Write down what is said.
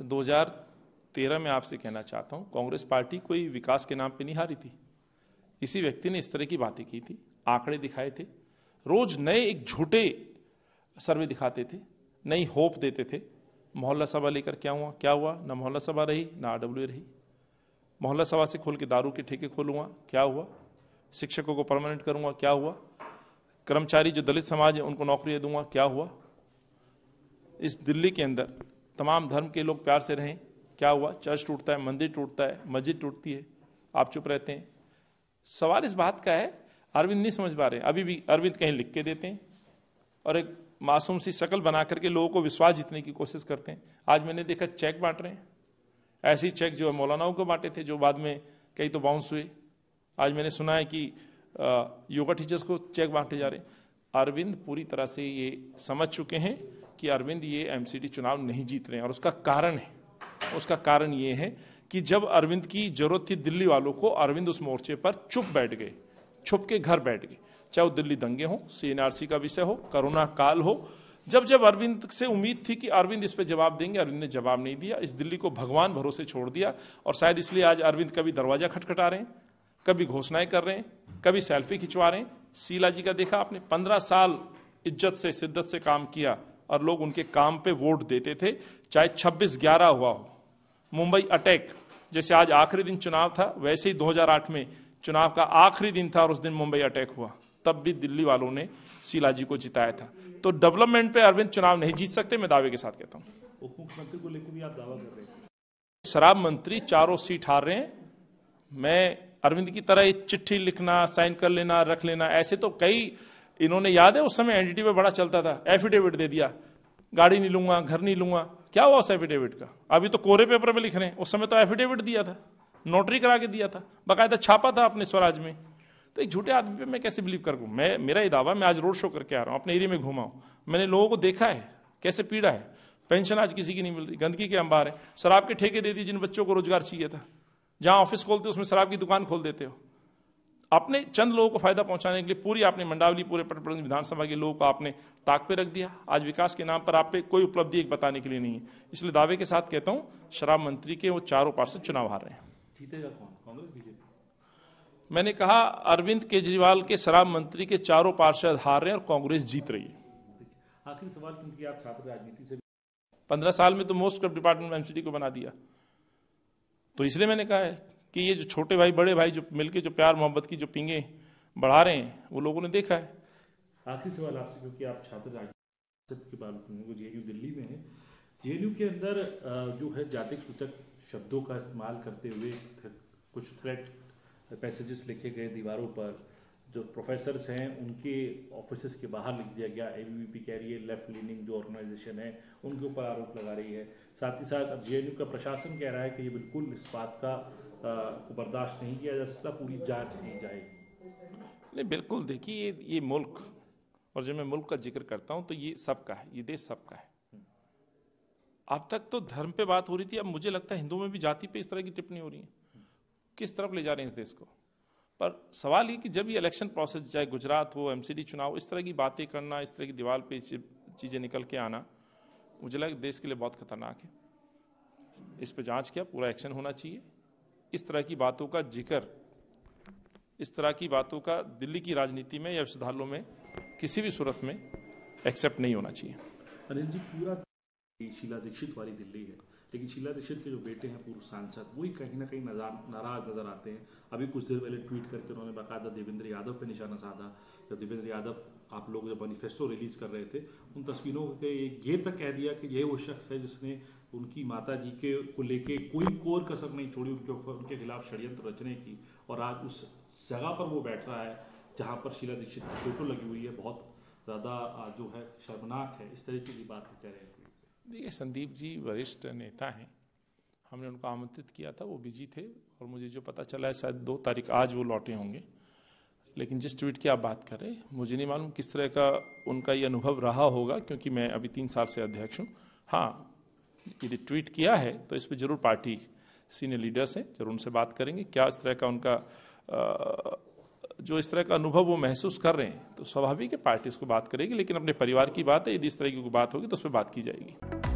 2013 में आपसे कहना चाहता हूं, कांग्रेस पार्टी कोई विकास के नाम पे नहीं हारी थी। इसी व्यक्ति ने इस तरह की बातें की थी, आंकड़े दिखाए थे, रोज नए एक झूठे सर्वे दिखाते थे, नई होप देते थे। मोहल्ला सभा लेकर क्या हुआ? ना मोहल्ला सभा रही, ना RWA रही। मोहल्ला सभा से खोल के दारू के ठेके खोलूंगा, क्या हुआ? शिक्षकों को परमानेंट करूंगा, क्या हुआ? कर्मचारी जो दलित समाज है उनको नौकरियां दूंगा, क्या हुआ? इस दिल्ली के अंदर तमाम धर्म के लोग प्यार से रहें, क्या हुआ? चर्च टूटता है, मंदिर टूटता है, मस्जिद टूटती है, आप चुप रहते हैं। सवाल इस बात का है, अरविंद नहीं समझ पा रहे। अभी भी अरविंद कहीं लिख के देते हैं और एक मासूम सी शक्ल बना करके लोगों को विश्वास जीतने की कोशिश करते हैं। आज मैंने देखा चेक बांट रहे हैं, ऐसे ही चेक जो मौलानाओं को बांटे थे, जो बाद में कई तो बाउंस हुए। आज मैंने सुना है कि योगा टीचर्स को चेक बांटे जा रहे हैं। अरविंद पूरी तरह से ये समझ चुके हैं कि अरविंद ये MCD चुनाव नहीं जीत रहे हैं, और उसका कारण ये है कि जब अरविंद की जरूरत थी दिल्ली वालों को, अरविंद उस मोर्चे पर चुप बैठ गए, छुप के घर बैठ गए। चाहे वो दिल्ली दंगे हो, CNRC का विषय हो, कोरोना काल हो, जब अरविंद से उम्मीद थी कि अरविंद इस पे जवाब देंगे, अरविंद ने जवाब नहीं दिया। इस दिल्ली को भगवान भरोसे छोड़ दिया, और शायद इसलिए आज अरविंद कभी दरवाजा खटखटा रहे हैं, कभी घोषणाएं कर रहे हैं, कभी सेल्फी खिंचवा रहे हैं। शीला जी का देखा आपने, 15 साल इज्जत से शिद्दत से काम किया और लोग उनके काम पे वोट देते थे, चाहे 26/11 हुआ हो, मुंबई अटैक जैसे आज आखिरी दिन चुनाव था, वैसे ही 2008 में चुनाव का आखिरी दिन था और उस दिन मुंबई अटैक हुआ, तब भी दिल्ली वालों ने शीला जी को जिताया था। तो डेवलपमेंट पे अरविंद चुनाव नहीं जीत सकते, मैं दावे के साथ कहता हूं। उप मुख्यमंत्री को लेकर भी आप दावा कर रहे हैं? शराब मंत्री चारों सीट हार रहे हैं। मैं अरविंद की तरह चिट्ठी लिखना, साइन कर लेना, रख लेना, ऐसे तो कई इन्होंने, याद है उस समय NDT पे बड़ा चलता था, एफिडेविट दे दिया, गाड़ी नहीं लूंगा, घर नहीं लूंगा। क्या हुआ उस एफिडेविट का? अभी तो कोरे पेपर में लिख रहे हैं, उस समय तो एफिडेविट दिया था, नोटरी करा के दिया था, बाकायदा छापा था अपने स्वराज में। तो एक झूठे आदमी पे मैं कैसे बिलीव करूं? मेरा ये दावा, मैं आज रोड शो करके आ रहा हूं, अपने एरिया में घूमा हूं, मैंने लोगों को देखा है कैसे पीड़ा है। पेंशन आज किसी की नहीं मिल रही, गंदगी के अंबार है, शराब के ठेके दे दिए जिन बच्चों को रोजगार चाहिए था, जहां ऑफिस खोलते उसमें शराब की दुकान खोल देते हो। अपने चंद लोगों को फायदा पहुंचाने के लिए पूरी आपने मंडावली, पूरे पटना विधानसभा के लोगों को आपने ताक पे रख दिया। आज विकास के नाम पर आप पे कोई उपलब्धि एक बताने के लिए नहीं है। इसलिए दावे के साथ कहता हूं, शराब मंत्री के वो चारों पार्षद चुनाव हार रहे हैं। जीतेगा कौन, कांग्रेस बीजेपी? मैंने कहा अरविंद केजरीवाल के शराब मंत्री के चारों पार्षद हार रहे हैं और कांग्रेस जीत रही है। आखिरी सवाल, क्योंकि आप छात्र राजनीति से 15 साल में तो मोस्ट ऑफ डिपार्टमेंट MCD को बना दिया, तो इसलिए मैंने कहा है कि ये जो छोटे भाई बड़े भाई जो मिलके जो प्यार मोहब्बत की जो पिंगे बढ़ा रहे हैं, वो लोगों ने देखा है। आखिरी सवाल आपसे, क्योंकि आप छात्र राजनीति की बात JNU दिल्ली में है, JNU के अंदर जो है जातिक सूचक शब्दों का इस्तेमाल करते हुए कुछ थ्रेट मैसेजेस लिखे गए दीवारों पर, जो प्रोफेसर्स हैं उनके ऑफिस के बाहर लिख दिया गया। ABVP कह रही है लेफ्ट लीनिंग जो ऑर्गेनाइजेशन है उनके ऊपर आरोप लगा रही है। साथ ही साथ अब JNU का प्रशासन कह रहा है कि ये बिल्कुल इस बात का को बर्दाश्त नहीं किया जा सकता, पूरी जांच की जाएगी। नहीं, बिल्कुल देखिए, ये मुल्क, और जब मैं मुल्क का जिक्र करता हूं तो ये सबका है, ये देश सबका है। अब तक तो धर्म पे बात हो रही थी, अब मुझे लगता है हिंदुओं में भी जाति पे इस तरह की टिप्पणी हो रही है। किस तरफ ले जा रहे हैं इस देश को? पर सवाल ये कि जब ये इलेक्शन प्रोसेस, चाहे गुजरात हो, MCD चुनाव, इस तरह की बातें करना, इस तरह की दीवार पे चीजें निकल के आना, मुझे लगता है देश के लिए बहुत खतरनाक है। इस पे जांच किया, पूरा एक्शन होना चाहिए। इस तरह की बातों का जिक्र, इस तरह की बातों का दिल्ली की राजनीति में या विश्वविद्यालयों में किसी भी सूरत में एक्सेप्ट नहीं होना चाहिए। अनिल जी, पूरा शीला दीक्षित वाली दिल्ली है, लेकिन शीला दीक्षित के जो बेटे हैं पूर्व सांसद, वही कहीं ना कहीं नाराज नजर आते हैं। अभी कुछ देर पहले ट्वीट करके उन्होंने बाकायदा देवेंद्र यादव पे निशाना साधा। जब देवेंद्र यादव, आप लोग जब मैनिफेस्टो रिलीज कर रहे थे, उन तस्वीरों के ये तक कह दिया कि यह वो शख्स है जिसने उनकी माता जी के को लेके कोई कोर कसर नहीं छोड़ी उनके खिलाफ षड्यंत्र रचने की, और आज उस जगह पर वो बैठ रहा है जहां पर शीला दीक्षित की फोटो लगी हुई है। बहुत ज्यादा जो है शर्मनाक है, इस तरीके की बात कह रहे हैं। देखिए, संदीप जी वरिष्ठ नेता हैं, हमने उनको आमंत्रित किया था, वो बिजी थे, और मुझे जो पता चला है शायद 2 तारीख आज वो लौटे होंगे। लेकिन जिस ट्वीट की आप बात कर रहे हैं, मुझे नहीं मालूम किस तरह का उनका ये अनुभव रहा होगा, क्योंकि मैं अभी 3 साल से अध्यक्ष हूँ। हाँ, यदि ट्वीट किया है तो इस पर जरूर पार्टी सीनियर लीडर्स हैं, जरूर उनसे बात करेंगे। क्या इस तरह का उनका जो इस तरह का अनुभव वो महसूस कर रहे हैं, तो स्वाभाविक है पार्टी उसको बात करेगी। लेकिन अपने परिवार की बात है, यदि इस तरह की कोई बात होगी तो उस पर बात की जाएगी।